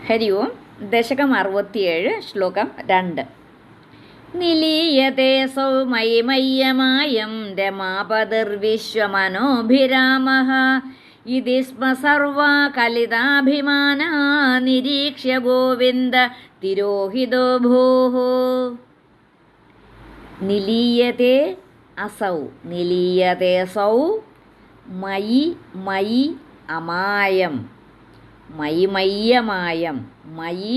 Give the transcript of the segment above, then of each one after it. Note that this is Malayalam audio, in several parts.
ഹരി ഓം. ദശകം 67, ശ്ലോകം 2. നിലീയതേ സൗമയി മയ്യമായം രമാപതിർവിശ്വമനോഭിരാമഃ ഇതി സ്മ സർവാ കലിതാഭിമാനാ നിരീക്ഷ്യ ഗോവിന്ദ തിരോഹിതോ ഭൂഃ. നിലീയതേ അസൗ നിലീയതേ സൗ മയി മയി അമായം മയിമയ്യമായം മയി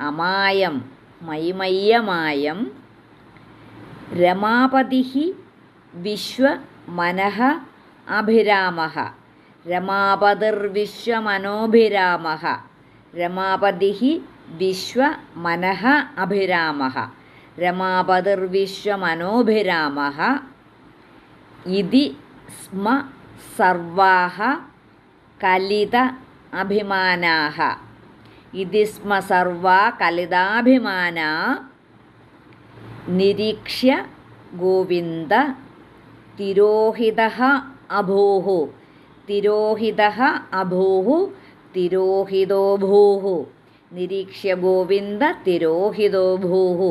അമായം മയിമയ്യമായം രമാപതിഃ വിശ്വമനഃ അഭിരാമഃ രമാപതിർവിശ്വമനോഭിരാമഃ രമാപതിഃ വിശ്വമനഃ അഭിരാമഃ രമാപതിർവിശ്വമനോഭിരാമഃ ഇതി സ്മ സർവാഃ കലിത അഭിമാനാഃ ഇതി സ്മ സർവാ കലിതാഭിമാനാ നിരീക്ഷ്യ ഗോവിന്ദ തിരോഹിതഃ അഭൂഃ തിരോഹിതഃ അഭൂഃ തിരോഹിതോ ഭൂഃ നിരീക്ഷ്യ ഗോവിന്ദ തിരോഹിതോ ഭൂഃ.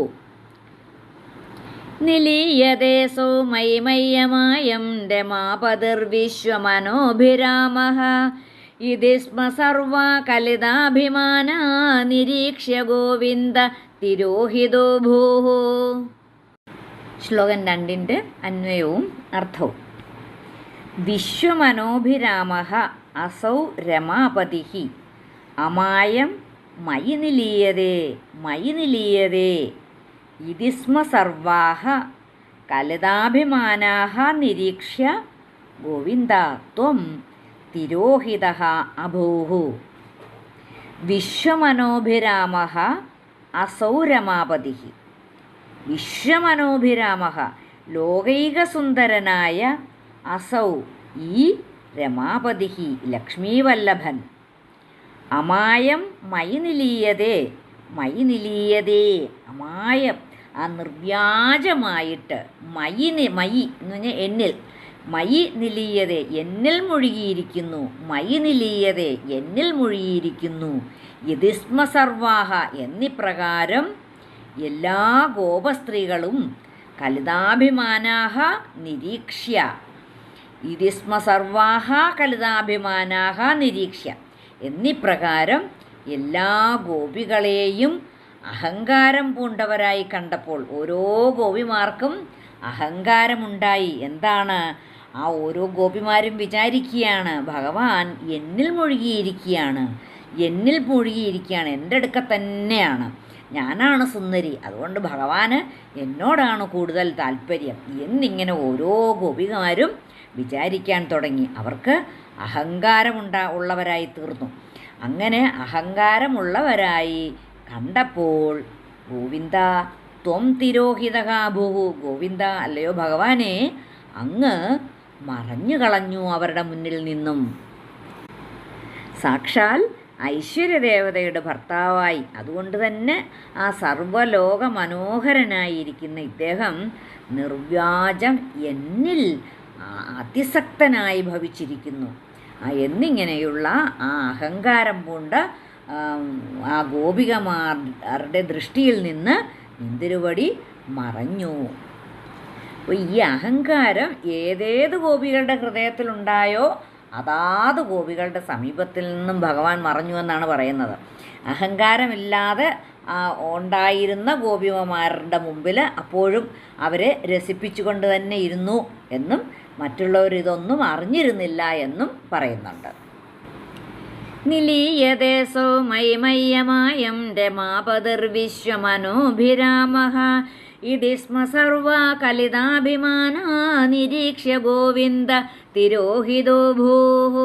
നിലീയതേ സൗമയി മയ്യമായം രമാപതിർവിശ്വമനോഭിരാമഃ ഇതി സ്മ സർവാ കലിതാഭിമാനാ നിരീക്ഷ്യ ഗോവിന്ദ തിരോഹിതോ ഭൂഃ. ശ്ലോകം 2 അന്വയവും അർത്ഥവും. വിശ്വമനോഭിരാമഃ അസൗ രമാപതിഃ അമായം മയി നിലീയതേ ഇതി സ്മ സർവാഃ കലിതാഭിമാനാഃ നിരീക്ഷ്യ ഗോവിന്ദ ത്വം തിരോഹിതഃ അഭൂഃ. വിശ്വമനോഭിരാമഃ അസൗ രമാപതിഃ വിശ്വമനോഭിരാമഃ ലോകൈകസുന്ദരനായ അസൗ ഈ രമാപതിഃ ലക്ഷ്മീവല്ലഭൻ അമായം മയി നിലീയതേ അമായം ആ നിർവ്യാജമായിട്ട് മയി എന്ന് പറഞ്ഞാൽ എന്നിൽ മയി നിലീയതേ എന്നിൽ മുഴുകിയിരിക്കുന്നു മയി നിലീയതേ എന്നിൽ മുഴുകിയിരിക്കുന്നു ഇതി സ്മ സർവാഹ എന്നിപ്രകാരം എല്ലാ ഗോപസ്ത്രീകളും കലിതാഭിമാനാഹ നിരീക്ഷ്യ ഇതി സ്മ സർവാഹ കലിതാഭിമാനാഹ നിരീക്ഷ്യ എന്നിപ്രകാരം എല്ലാ ഗോപികളെയും അഹങ്കാരം പൂണ്ടവരായി കണ്ടപ്പോൾ ഓരോ ഗോപിമാർക്കും അഹങ്കാരമുണ്ടായി. എന്താണ്? ആ ഓരോ ഗോപിമാരും വിചാരിക്കുകയാണ് ഭഗവാൻ എന്നിൽ മുഴുകിയിരിക്കുകയാണ് എൻ്റെ അടുക്ക തന്നെയാണ്, ഞാനാണ് സുന്ദരി, അതുകൊണ്ട് ഭഗവാന് എന്നോടാണ് കൂടുതൽ താല്പര്യം എന്നിങ്ങനെ ഓരോ ഗോപികമാരും വിചാരിക്കാൻ തുടങ്ങി. അവർക്ക് ഉള്ളവരായി തീർന്നു. അങ്ങനെ അഹങ്കാരമുള്ളവരായി കണ്ടപ്പോൾ ഗോവിന്ദ ത്വം തിരോഹിതഃ ഭൂഃ ഗോവിന്ദ അല്ലയോ ഭഗവാനെ അങ്ങ് മറഞ്ഞു കളഞ്ഞു അവരുടെ മുന്നിൽ നിന്നും. സാക്ഷാൽ ഐശ്വര്യദേവതയുടെ ഭർത്താവായി അതുകൊണ്ട് തന്നെ ആ സർവ്വലോക മനോഹരനായിരിക്കുന്ന ഇദ്ദേഹം നിർവ്യാജം എന്നിൽ അതിസക്തനായി ഭവിച്ചിരിക്കുന്നു എന്നിങ്ങനെയുള്ള ആ അഹങ്കാരം പൂണ്ട ആ ഗോപികമാരുടെ ദൃഷ്ടിയിൽ നിന്ന് ഇന്ദിരുവടി മറഞ്ഞു. അപ്പോൾ ഈ അഹങ്കാരം ഏതേത് ഗോപികളുടെ ഹൃദയത്തിലുണ്ടായോ അതാത് ഗോപികളുടെ സമീപത്തിൽ നിന്നും ഭഗവാൻ മറഞ്ഞു എന്നാണ് പറയുന്നത്. അഹങ്കാരമില്ലാതെ ഉണ്ടായിരുന്ന ഗോപികമാരുടെ മുമ്പിൽ അപ്പോഴും അവരെ രസിപ്പിച്ചുകൊണ്ട് തന്നെ ഇരുന്നു എന്നും മറ്റുള്ളവർ ഇതൊന്നും അറിഞ്ഞിരുന്നില്ല എന്നും പറയുന്നുണ്ട്. നിലീയതേ സൗമയി മയ്യമായം രമാപതിർവിശ്വമനോഭിരാമഃ ഇതി സ്മ സർവാ കലിതാഭിമാനാ നിരീക്ഷ്യ ഗോവിന്ദ തിരോഹിതോ ഭൂഃ.